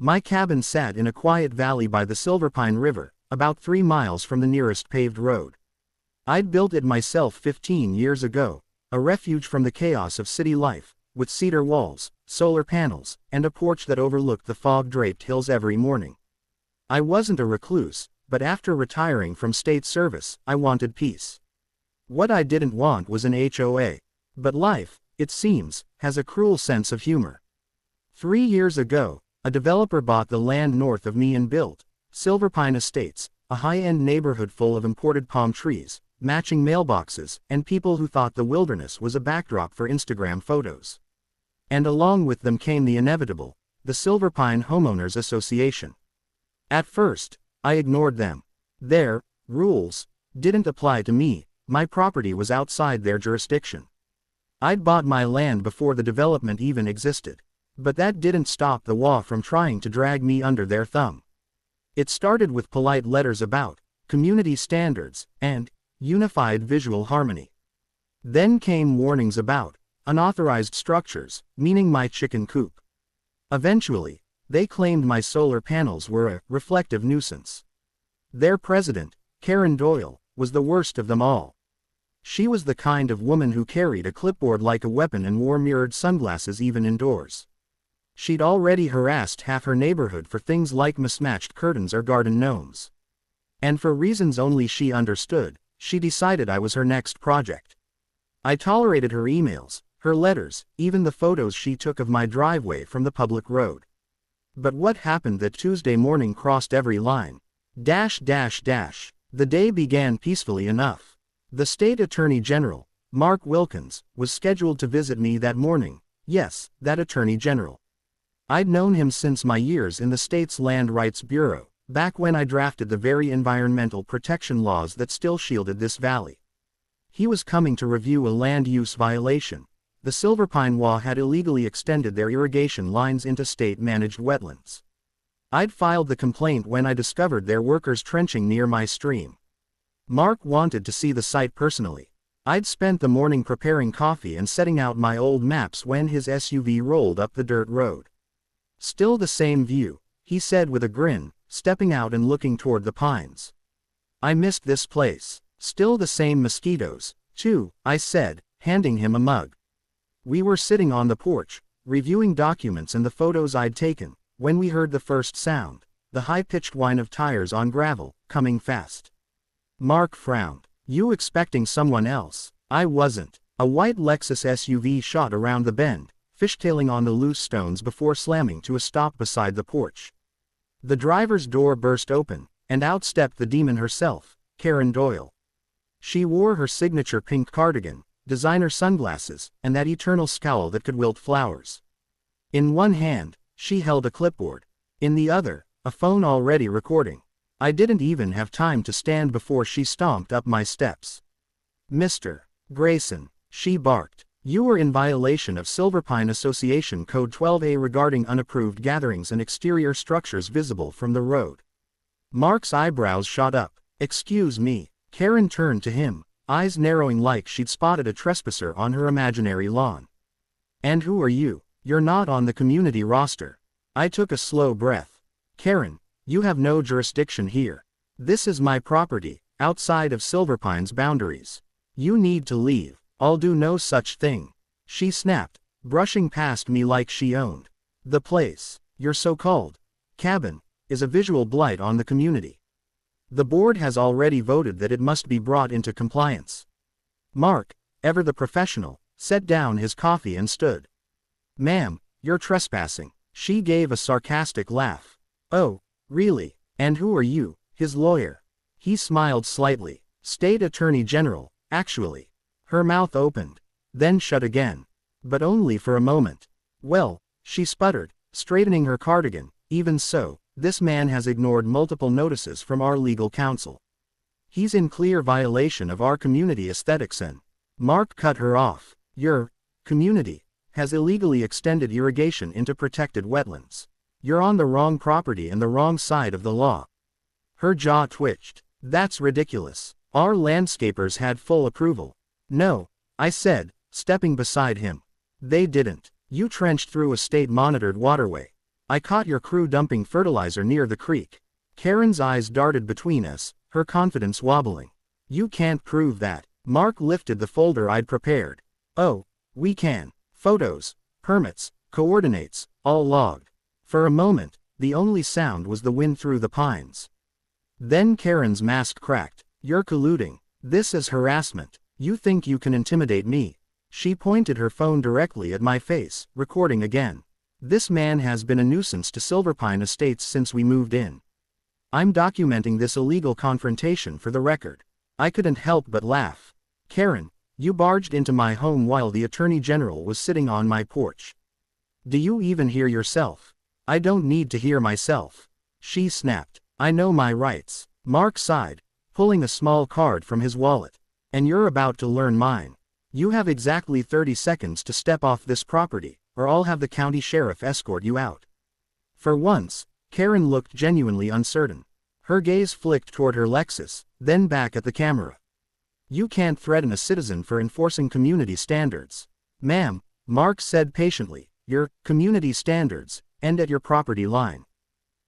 My cabin sat in a quiet valley by the Silverpine River, about 3 miles from the nearest paved road. I'd built it myself 15 years ago, a refuge from the chaos of city life, with cedar walls, solar panels, and a porch that overlooked the fog-draped hills every morning. I wasn't a recluse, but after retiring from state service, I wanted peace. What I didn't want was an HOA. But life, it seems, has a cruel sense of humor. 3 years ago, a developer bought the land north of me and built Silverpine Estates, a high-end neighborhood full of imported palm trees, matching mailboxes, and people who thought the wilderness was a backdrop for Instagram photos. And along with them came the inevitable, the Silverpine Homeowners Association. At first, I ignored them. Their rules didn't apply to me. My property was outside their jurisdiction. I'd bought my land before the development even existed. But that didn't stop the HOA from trying to drag me under their thumb. It started with polite letters about community standards and unified visual harmony. Then came warnings about unauthorized structures, meaning my chicken coop. Eventually, they claimed my solar panels were a reflective nuisance. Their president, Karen Doyle, was the worst of them all. She was the kind of woman who carried a clipboard like a weapon and wore mirrored sunglasses even indoors. She'd already harassed half her neighborhood for things like mismatched curtains or garden gnomes. And for reasons only she understood, she decided I was her next project. I tolerated her emails, her letters, even the photos she took of my driveway from the public road. But what happened that Tuesday morning crossed every line. The day began peacefully enough. The state attorney general, Mark Wilkins, was scheduled to visit me that morning. Yes, that attorney general. I'd known him since my years in the state's Land Rights Bureau, back when I drafted the very environmental protection laws that still shielded this valley. He was coming to review a land use violation. The Silverpine HOA had illegally extended their irrigation lines into state-managed wetlands. I'd filed the complaint when I discovered their workers trenching near my stream. Mark wanted to see the site personally. I'd spent the morning preparing coffee and setting out my old maps when his SUV rolled up the dirt road. "Still the same view," he said with a grin, stepping out and looking toward the pines. "I missed this place." "Still the same mosquitoes, too," I said, handing him a mug. We were sitting on the porch, reviewing documents and the photos I'd taken, when we heard the first sound, the high-pitched whine of tires on gravel, coming fast. Mark frowned. "You expecting someone else?" I wasn't. A white Lexus SUV shot around the bend, fishtailing on the loose stones before slamming to a stop beside the porch. The driver's door burst open, and out stepped the demon herself, Karen Doyle. She wore her signature pink cardigan, designer sunglasses, and that eternal scowl that could wilt flowers. In one hand, she held a clipboard. In the other, a phone already recording. I didn't even have time to stand before she stomped up my steps. "Mr. Grayson," she barked, "you were in violation of Silverpine Association Code 12A regarding unapproved gatherings and exterior structures visible from the road." Mark's eyebrows shot up. "Excuse me." Karen turned to him, eyes narrowing like she'd spotted a trespasser on her imaginary lawn. "And who are you? You're not on the community roster." I took a slow breath. "Karen, you have no jurisdiction here. This is my property, outside of Silverpine's boundaries. You need to leave." "I'll do no such thing," she snapped, brushing past me like she owned the place. "Your so-called cabin is a visual blight on the community. The board has already voted that it must be brought into compliance." Mark, ever the professional, set down his coffee and stood. "Ma'am, you're trespassing." She gave a sarcastic laugh. "Oh, really? And who are you?" "His lawyer." He smiled slightly. "State Attorney General, actually." Her mouth opened, then shut again. But only for a moment. "Well," she sputtered, straightening her cardigan, "even so, this man has ignored multiple notices from our legal counsel. He's in clear violation of our community aesthetics and—" Mark cut her off. "Your community has illegally extended irrigation into protected wetlands. You're on the wrong property and the wrong side of the law." Her jaw twitched. "That's ridiculous. Our landscapers had full approval." "No," I said, stepping beside him. "They didn't. You trenched through a state-monitored waterway." I caught your crew dumping fertilizer near the creek. Karen's eyes darted between us, her confidence wobbling. You can't prove that. Mark lifted the folder I'd prepared. Oh, we can. Photos, permits, coordinates, all logged. For a moment, the only sound was the wind through the pines. Then Karen's mask cracked. You're colluding. This is harassment. You think you can intimidate me? She pointed her phone directly at my face, recording again. This man has been a nuisance to Silverpine Estates since we moved in. I'm documenting this illegal confrontation for the record. I couldn't help but laugh. Karen, you barged into my home while the Attorney General was sitting on my porch. Do you even hear yourself? I don't need to hear myself. She snapped. I know my rights. Mark sighed, pulling a small card from his wallet. And you're about to learn mine. You have exactly 30 seconds to step off this property, or I'll have the county sheriff escort you out. For once, Karen looked genuinely uncertain. Her gaze flicked toward her Lexus, then back at the camera. You can't threaten a citizen for enforcing community standards. Ma'am, Mark said patiently, your community standards end at your property line.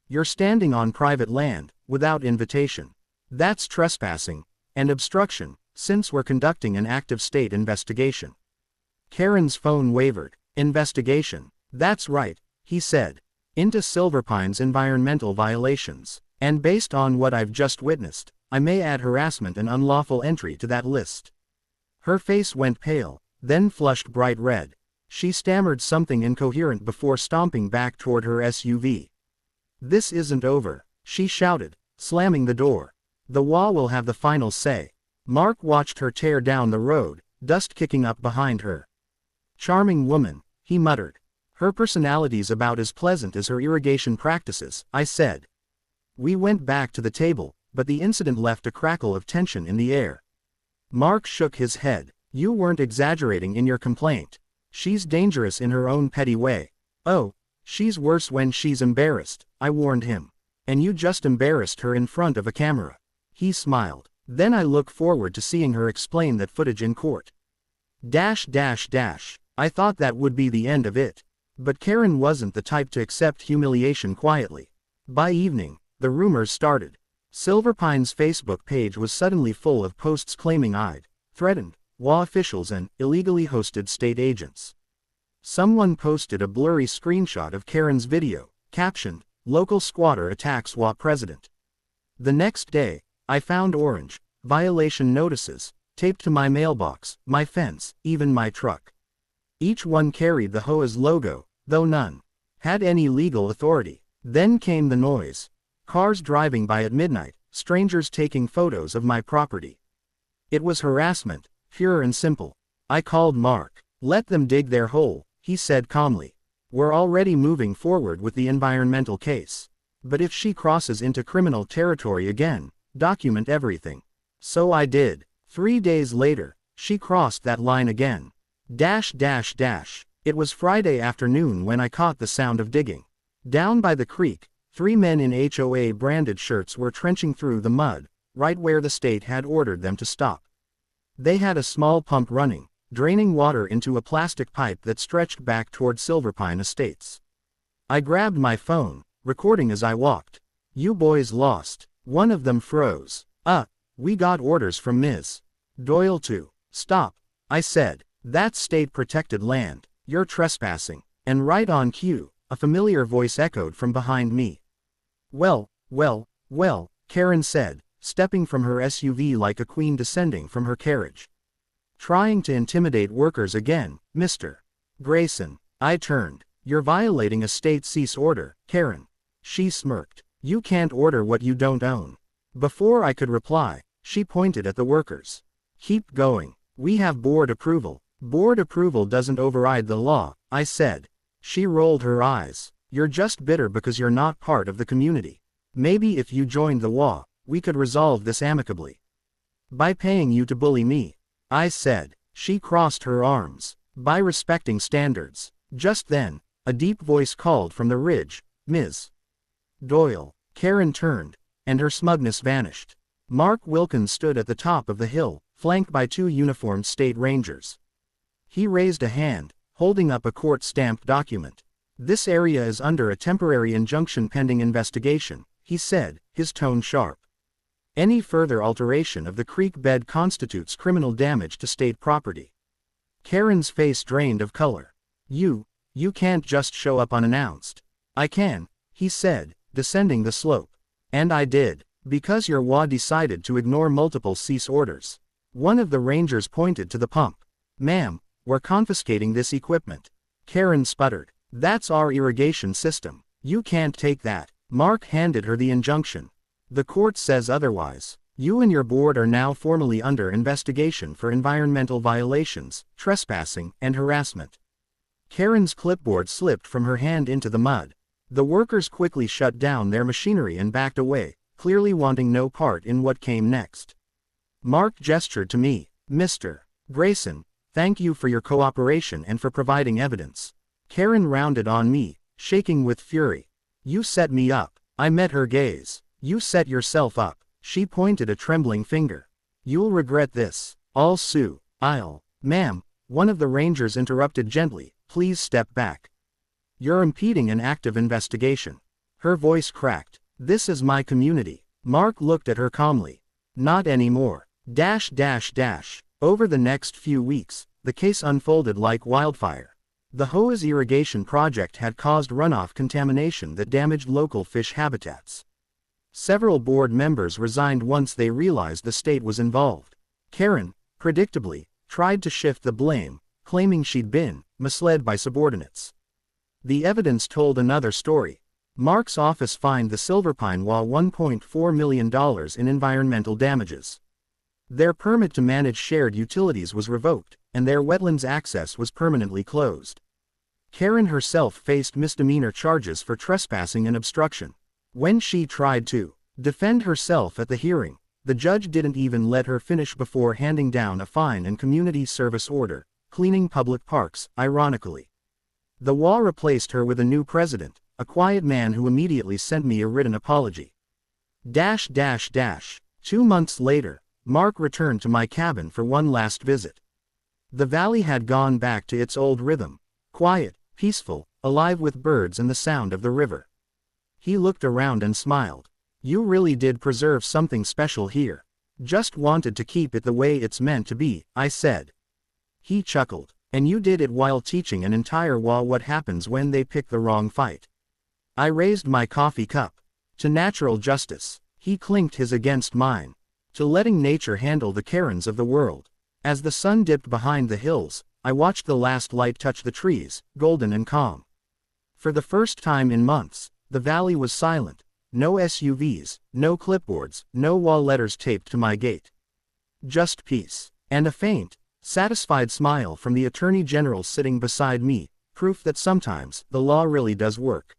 You're standing on private land, without invitation. That's trespassing, and obstruction, since we're conducting an active state investigation. Karen's phone wavered. Investigation. That's right, he said. Into Silverpine's environmental violations. And based on what I've just witnessed, I may add harassment and unlawful entry to that list. Her face went pale, then flushed bright red. She stammered something incoherent before stomping back toward her SUV. This isn't over, she shouted, slamming the door. The HOA will have the final say. Mark watched her tear down the road, dust kicking up behind her. Charming woman, he muttered. Her personality's about as pleasant as her irrigation practices, I said. We went back to the table, but the incident left a crackle of tension in the air. Mark shook his head. You weren't exaggerating in your complaint. She's dangerous in her own petty way. Oh, she's worse when she's embarrassed, I warned him. And you just embarrassed her in front of a camera. He smiled. Then I look forward to seeing her explain that footage in court. I thought that would be the end of it. But Karen wasn't the type to accept humiliation quietly. By evening, the rumors started. Silverpine's Facebook page was suddenly full of posts claiming I'd threatened HOA officials and illegally hosted state agents. Someone posted a blurry screenshot of Karen's video, captioned, "Local squatter attacks HOA president." The next day, I found orange violation notices taped to my mailbox, my fence, even my truck. Each one carried the HOA's logo, though none had any legal authority. Then came the noise. Cars driving by at midnight, strangers taking photos of my property. It was harassment, pure and simple. I called Mark. Let them dig their hole, he said calmly. We're already moving forward with the environmental case. But if she crosses into criminal territory again, document everything. So I did. 3 days later, she crossed that line again. It was Friday afternoon when I caught the sound of digging. Down by the creek, 3 men in HOA branded shirts were trenching through the mud, right where the state had ordered them to stop. They had a small pump running, draining water into a plastic pipe that stretched back toward Silverpine Estates. I grabbed my phone, recording as I walked. You boys lost. One of them froze. We got orders from Ms. Doyle to stop. I said, that's state-protected land. You're trespassing. And right on cue, a familiar voice echoed from behind me. Well, Karen said, stepping from her SUV like a queen descending from her carriage. Trying to intimidate workers again, Mr. Grayson. I turned. You're violating a state cease order, Karen. She smirked. You can't order what you don't own. Before I could reply, she pointed at the workers. Keep going. We have board approval. Board approval doesn't override the law, I said. She rolled her eyes. You're just bitter because you're not part of the community. Maybe if you joined the HOA, we could resolve this amicably. By paying you to bully me, I said. She crossed her arms. By respecting standards. Just then, a deep voice called from the ridge, Ms. Doyle. Karen turned, and her smugness vanished. Mark Wilkins stood at the top of the hill, flanked by 2 uniformed state rangers. He raised a hand, holding up a court-stamped document. This area is under a temporary injunction pending investigation, he said, his tone sharp. Any further alteration of the creek bed constitutes criminal damage to state property. Karen's face drained of color. You can't just show up unannounced. I can, he said, descending the slope. And I did, because your HOA decided to ignore multiple cease orders. One of the rangers pointed to the pump. Ma'am, we're confiscating this equipment. Karen sputtered. That's our irrigation system. You can't take that. Mark handed her the injunction. The court says otherwise. You and your board are now formally under investigation for environmental violations, trespassing, and harassment. Karen's clipboard slipped from her hand into the mud. The workers quickly shut down their machinery and backed away, clearly wanting no part in what came next. Mark gestured to me. Mr. Grayson, thank you for your cooperation and for providing evidence. Karen rounded on me, shaking with fury. You set me up. I met her gaze. You set yourself up. She pointed a trembling finger. You'll regret this. I'll sue. Ma'am, one of the rangers interrupted gently, please step back. You're impeding an active investigation. Her voice cracked. This is my community. Mark looked at her calmly. Not anymore. Over the next few weeks, the case unfolded like wildfire. The HOA's irrigation project had caused runoff contamination that damaged local fish habitats. Several board members resigned once they realized the state was involved. Karen, predictably, tried to shift the blame, claiming she'd been misled by subordinates. The evidence told another story. Mark's office fined the Silverpine HOA $1.4 million in environmental damages. Their permit to manage shared utilities was revoked, and their wetlands access was permanently closed. Karen herself faced misdemeanor charges for trespassing and obstruction. When she tried to defend herself at the hearing, the judge didn't even let her finish before handing down a fine and community service order, cleaning public parks, ironically. The HOA replaced her with a new president, a quiet man who immediately sent me a written apology. 2 months later, Mark returned to my cabin for one last visit. The valley had gone back to its old rhythm, quiet, peaceful, alive with birds and the sound of the river. He looked around and smiled. You really did preserve something special here. Just wanted to keep it the way it's meant to be, I said. He chuckled. And you did it while teaching an entire HOA what happens when they pick the wrong fight. I raised my coffee cup. To natural justice. He clinked his against mine. To letting nature handle the Karens of the world. As the sun dipped behind the hills, I watched the last light touch the trees, golden and calm. For the first time in months, the valley was silent. No SUVs, no clipboards, no HOA letters taped to my gate. Just peace. And a faint, satisfied smile from the Attorney General sitting beside me, proof that sometimes the law really does work.